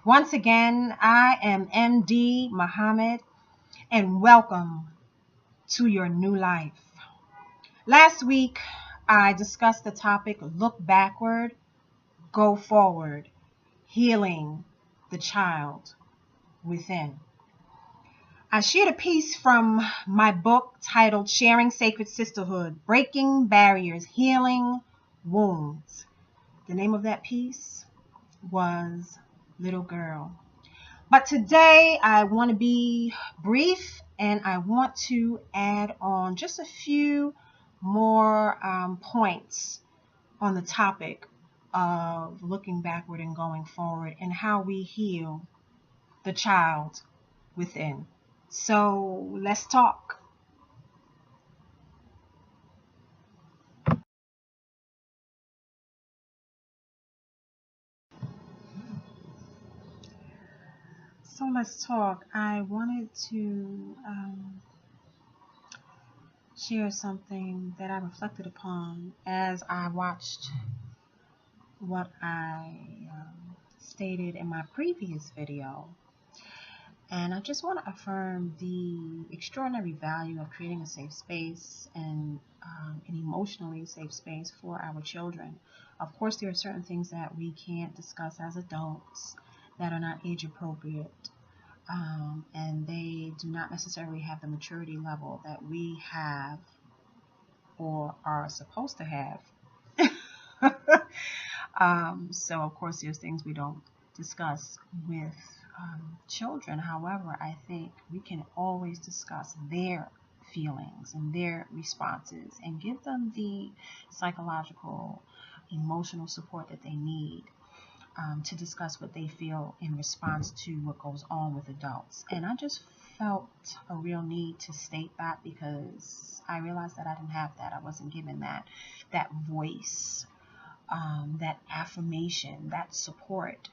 Once again, I am MD Muhammad, and welcome to your new life. Last week, I discussed the topic Look Backward, Go Forward, Healing the Child Within. I shared a piece from my book titled Sharing Sacred Sisterhood, Breaking Barriers, Healing Wounds. The name of that piece was Little Girl. But today I want to be brief and I want to add on just a few more points on the topic of looking backward and going forward and how we heal the child within. So let's talk. So let's talk. I wanted to share something that I reflected upon as I watched what I stated in my previous video. And I just want to affirm the extraordinary value of creating a safe space and an emotionally safe space for our children. Of course, there are certain things that we can't discuss as adults that are not age appropriate. And they do not necessarily have the maturity level that we have or are supposed to have. So, of course, there's things we don't discuss with children. However, I think we can always discuss their feelings and their responses and give them the psychological, emotional support that they need to discuss what they feel in response to what goes on with adults. And I just felt a real need to state that because I realized that I didn't have that. I wasn't given that voice, that affirmation, that support,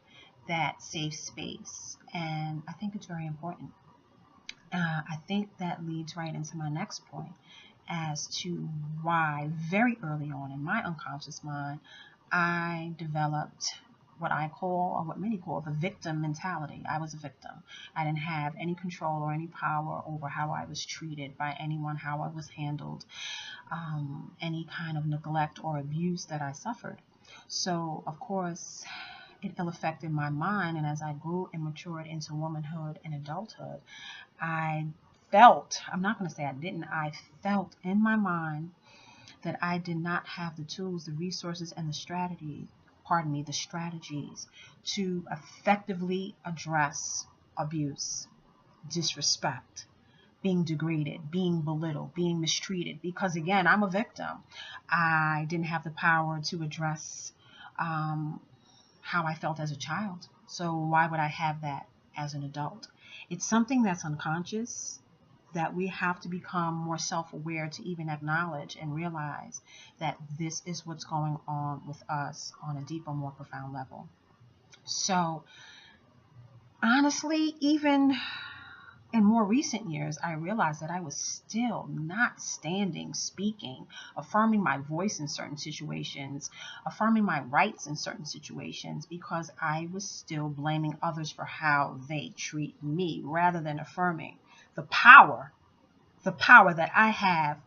that safe space. And I think it's very important. I think that leads right into my next point as to why very early on in my unconscious mind, I developed what I call, or what many call, the victim mentality. I was a victim. I didn't have any control or any power over how I was treated by anyone, how I was handled, any kind of neglect or abuse that I suffered. So, of course, it ill affected my mind. And as I grew and matured into womanhood and adulthood, I felt, I'm not going to say I didn't, I felt in my mind that I did not have the tools, the resources, and the strategies to effectively address abuse, disrespect, being degraded, being belittled, being mistreated. Because again, I'm a victim. I didn't have the power to address how I felt as a child. So why would I have that as an adult? It's something that's unconscious that we have to become more self-aware to even acknowledge and realize that this is what's going on with us on a deeper, more profound level. So honestly, even in more recent years, I realized that I was still not standing, speaking, affirming my voice in certain situations, affirming my rights in certain situations, because I was still blaming others for how they treat me rather than affirming the power that I have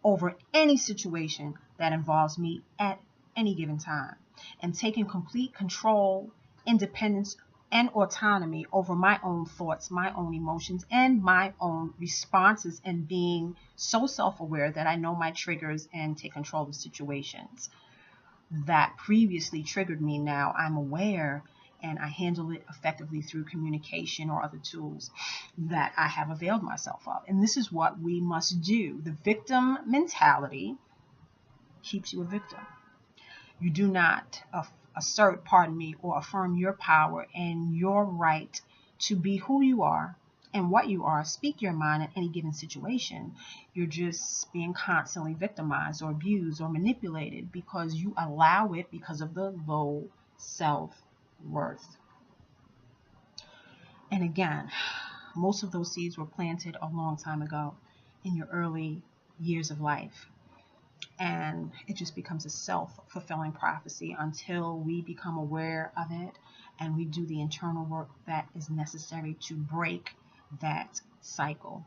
over any situation that involves me at any given time, and taking complete control, independence, and autonomy over my own thoughts, my own emotions, and my own responses, and being so self-aware that I know my triggers and take control of situations that previously triggered me. Now I'm aware and I handle it effectively through communication or other tools that I have availed myself of. And this is what we must do. The victim mentality keeps you a victim. You do not assert, or affirm your power and your right to be who you are and what you are, speak your mind in any given situation. You're just being constantly victimized or abused or manipulated because you allow it because of the low self-worth. And again, most of those seeds were planted a long time ago in your early years of life. And it just becomes a self-fulfilling prophecy until we become aware of it and we do the internal work that is necessary to break that cycle.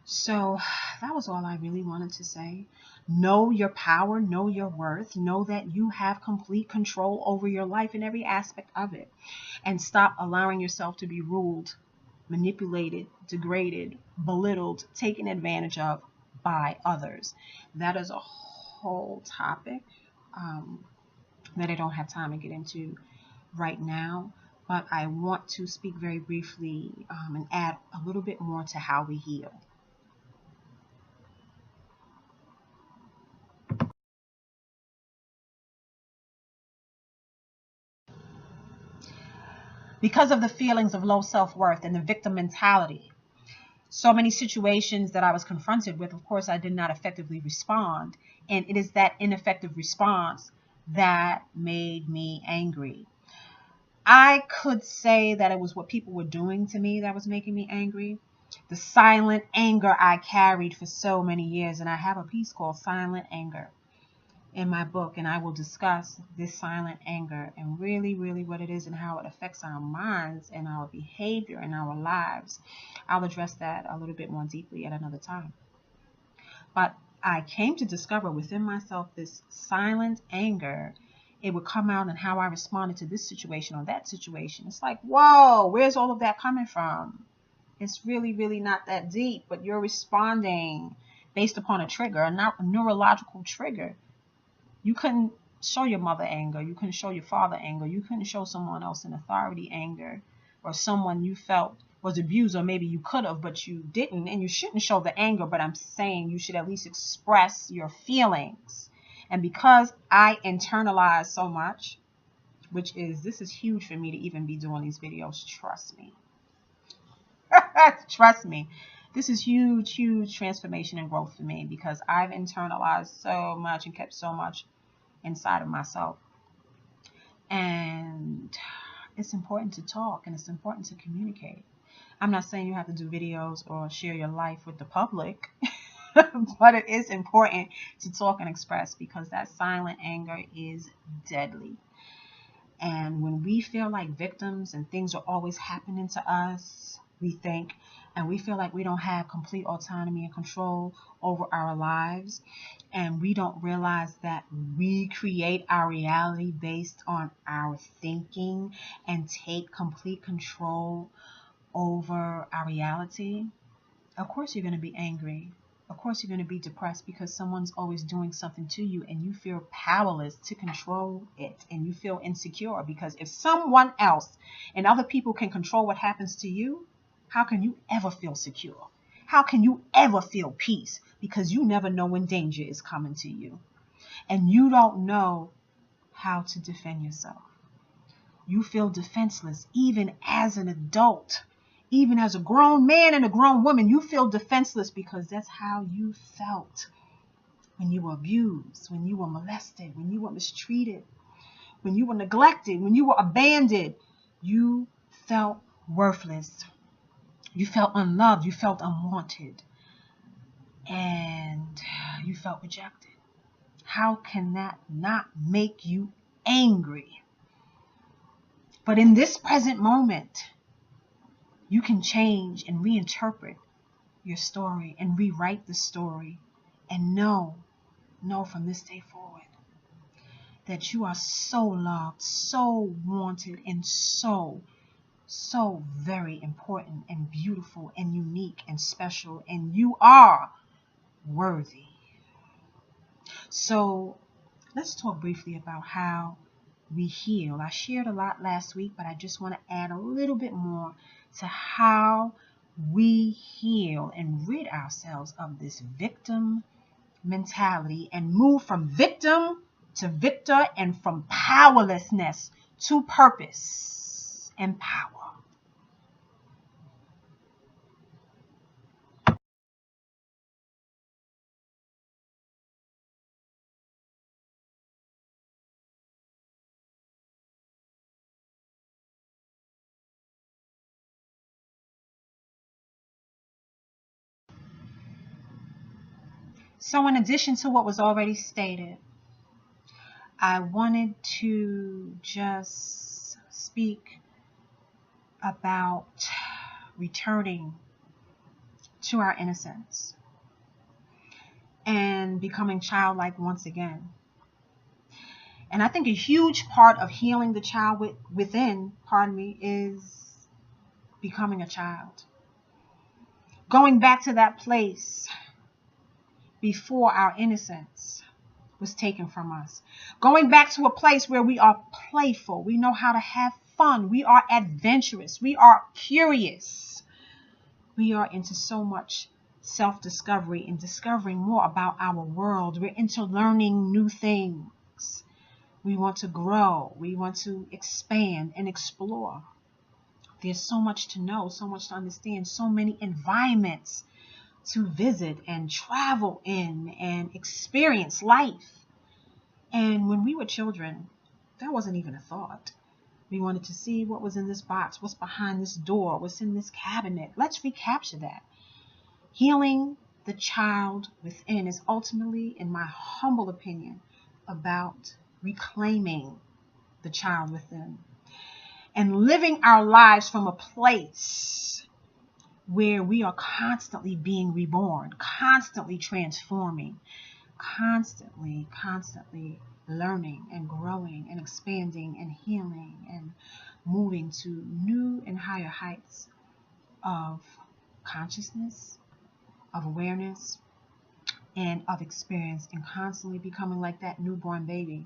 So that was all I really wanted to say. Know your power, know your worth, know that you have complete control over your life and every aspect of it. And stop allowing yourself to be ruled, manipulated, degraded, belittled, taken advantage of by others. That is a whole topic that I don't have time to get into right now. But I want to speak very briefly and add a little bit more to how we heal. Because of the feelings of low self-worth and the victim mentality, so many situations that I was confronted with, of course, I did not effectively respond. And it is that ineffective response that made me angry. I could say that it was what people were doing to me that was making me angry. The silent anger I carried for so many years. And I have a piece called Silent Anger in my book, and I will discuss this silent anger and really what it is and how it affects our minds and our behavior and our lives. I'll address that a little bit more deeply at another time. But I came to discover within myself this silent anger. It would come out in how I responded to this situation or that situation. It's like, whoa, where's all of that coming from? It's really not that deep, but you're responding based upon a trigger, a neurological trigger. You couldn't show your mother anger. You couldn't show your father anger. You couldn't show someone else in authority anger, or someone you felt was abused, or maybe you could have, but you didn't. And you shouldn't show the anger, but I'm saying you should at least express your feelings. And because I internalize so much, this is huge for me to even be doing these videos. Trust me. Trust me. This is huge transformation and growth for me, because I've internalized so much and kept so much inside of myself. And it's important to talk, and it's important to communicate. I'm not saying you have to do videos or share your life with the public, but it is important to talk and express, because that silent anger is deadly. And when we feel like victims and things are always happening to us, we think, and we feel like we don't have complete autonomy and control over our lives, and we don't realize that we create our reality based on our thinking and take complete control over our reality, of course you're going to be angry. Of course you're going to be depressed, because someone's always doing something to you and you feel powerless to control it, and you feel insecure, because if someone else and other people can control what happens to you, how can you ever feel secure? How can you ever feel peace? Because you never know when danger is coming to you, and you don't know how to defend yourself. You feel defenseless even as an adult. Even as a grown man and a grown woman, you feel defenseless, because that's how you felt when you were abused, when you were molested, when you were mistreated, when you were neglected, when you were abandoned. You felt worthless. You felt unloved. You felt unwanted. And you felt rejected. How can that not make you angry? But in this present moment, you can change and reinterpret your story and rewrite the story, and know from this day forward that you are so loved, so wanted, and so very important and beautiful and unique and special, and you are worthy. So let's talk briefly about how we heal. I shared a lot last week, but I just want to add a little bit more to how we heal and rid ourselves of this victim mentality and move from victim to victor, and from powerlessness to purpose and power. So in addition to what was already stated, I wanted to just speak about returning to our innocence and becoming childlike once again. And I think a huge part of healing the child within, is becoming a child. Going back to that place before our innocence was taken from us. Going back to a place where we are playful. We know how to have fun. We are adventurous. We are curious. We are into so much self-discovery and discovering more about our world. We're into learning new things. We want to grow. We want to expand and explore. There's so much to know, so much to understand, so many environments to visit and travel in and experience life. And when we were children, that wasn't even a thought. We wanted to see what was in this box, what's behind this door, what's in this cabinet. Let's recapture that. Healing the child within is ultimately, in my humble opinion, about reclaiming the child within and living our lives from a place where we are constantly being reborn, constantly transforming, constantly learning and growing and expanding and healing and moving to new and higher heights of consciousness, of awareness, and of experience, and constantly becoming like that newborn baby.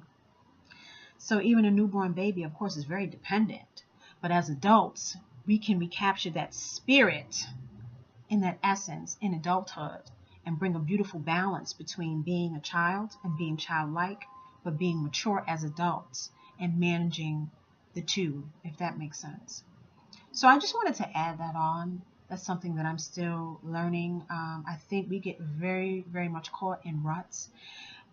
So even a newborn baby, of course, is very dependent. But as adults, we can recapture that spirit in that essence in adulthood and bring a beautiful balance between being a child and being childlike, but being mature as adults and managing the two, if that makes sense. So I just wanted to add that on. That's something that I'm still learning. I think we get very, very much caught in ruts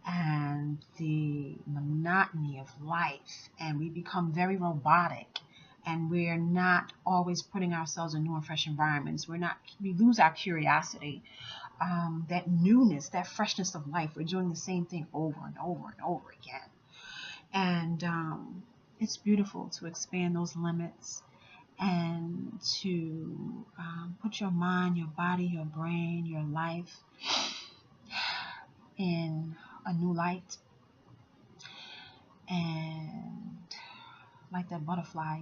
and the monotony of life, and we become very robotic, and we're not always putting ourselves in new and fresh environments. We lose our curiosity, that newness, that freshness of life. We're doing the same thing over and over and over again. And it's beautiful to expand those limits and to put your mind, your body, your brain, your life in a new light. And like that butterfly,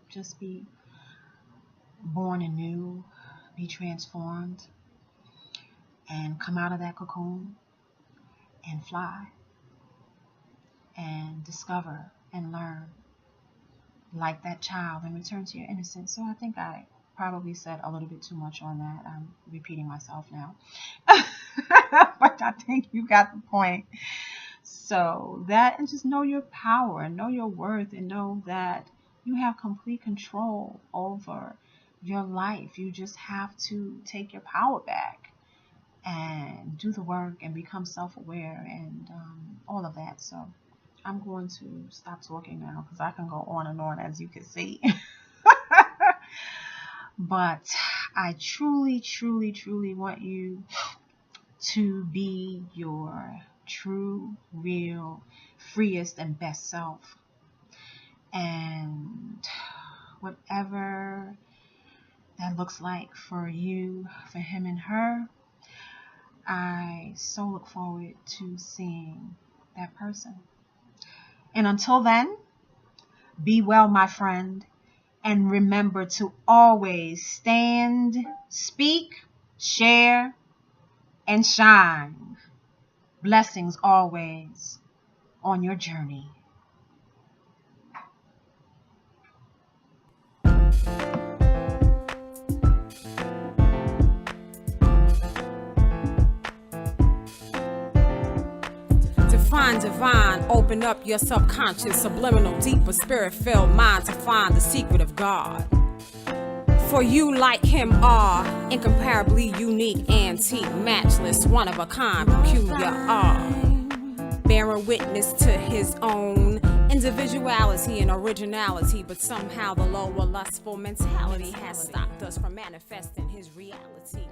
just be born anew, be transformed, and come out of that cocoon and fly and discover and learn like that child and return to your innocence. So I think I probably said a little bit too much on that. I'm repeating myself now. But I think you got the point. So that, and just know your power and know your worth and know that you have complete control over your life. You just have to take your power back and do the work and become self-aware and all of that. So I'm going to stop talking now because I can go on and on, as you can see. But I truly, truly, truly want you to be your true, real, freest, and best self. And whatever that looks like for you, for him and her, I so look forward to seeing that person. And until then, be well, my friend, and remember to always stand, speak, share, and shine. Blessings always on your journey. Find divine, open up your subconscious, subliminal, deeper, spirit-filled mind to find the secret of God. For you, like him, are incomparably unique, antique, matchless, one of a kind, peculiar, bearing witness to his own individuality and originality, but somehow the lower lustful mentality has stopped us from manifesting his reality.